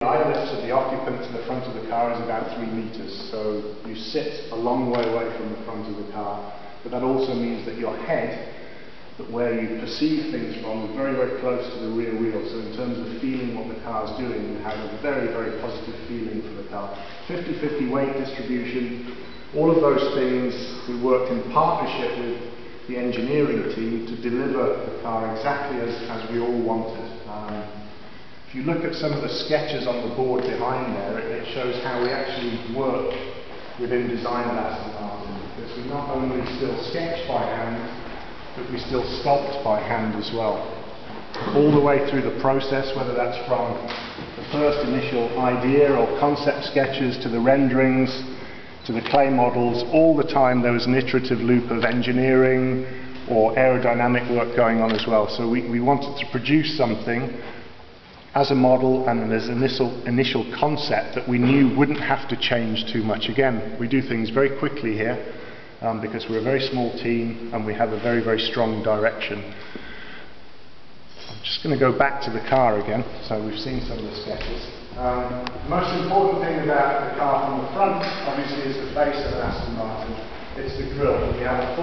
The eye lift of the occupant to the front of the car is about 3 meters, so you sit a long way away from the front of the car, but that also means that your head, that where you perceive things from, is very, very close to the rear wheel. So in terms of feeling what the car is doing, you have a very, very positive feeling for the car. 50-50 weight distribution, all of those things we worked in partnership with the engineering team to deliver the car exactly as we all wanted. If you look at some of the sketches on the board behind there, it shows how we actually work within design of Aston Martin, because we not only still sketch by hand, but we still sculpt by hand as well. All the way through the process, whether that's from the first initial idea or concept sketches to the renderings, to the clay models, all the time there was an iterative loop of engineering or aerodynamic work going on as well. So we wanted to produce something as a model and as an initial concept that we knew wouldn't have to change too much. Again, we do things very quickly here because we're a very small team and we have a very, very strong direction. I'm just going to go back to the car again. So we've seen some of the sketches. The most important thing about the car from the front, obviously, is the face of an Aston Martin. It's the grille. We have a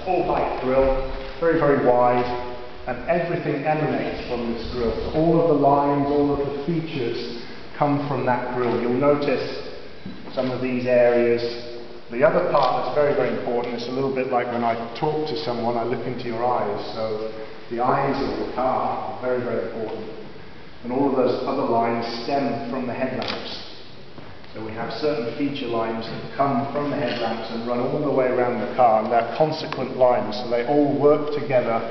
full height grille, very, very wide. And everything emanates from this grille. So all of the lines, all of the features come from that grille. You'll notice some of these areas. The other part that's very, very important is a little bit like when I talk to someone, I look into your eyes. So the eyes of the car are very, very important. And all of those other lines stem from the headlamps. So we have certain feature lines that come from the headlamps and run all the way around the car, and they're consequent lines, so they all work together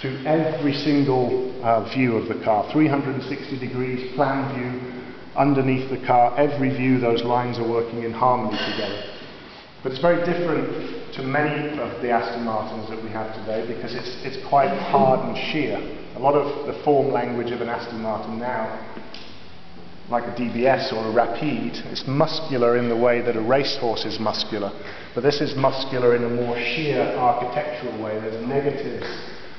through every single view of the car. 360 degrees, plan view, underneath the car, every view those lines are working in harmony together. But it's very different to many of the Aston Martins that we have today because it's quite hard and sheer. A lot of the form language of an Aston Martin now, like a DBS or a Rapide, it's muscular in the way that a racehorse is muscular. But this is muscular in a more sheer architectural way. There's negatives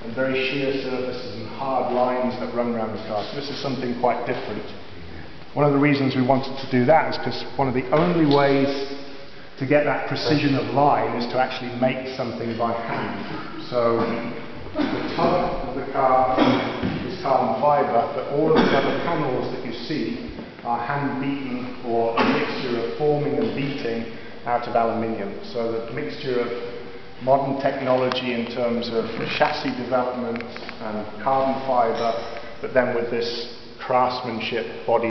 and very sheer surfaces and hard lines that run around the car. So this is something quite different. One of the reasons we wanted to do that is because one of the only ways to get that precision of line is to actually make something by hand. So the top of the car is carbon fibre, but all of the other panels that you see are hand beaten or a mixture of forming and beating out of aluminium. So the mixture of modern technology in terms of chassis development and carbon fibre, but then with this craftsmanship body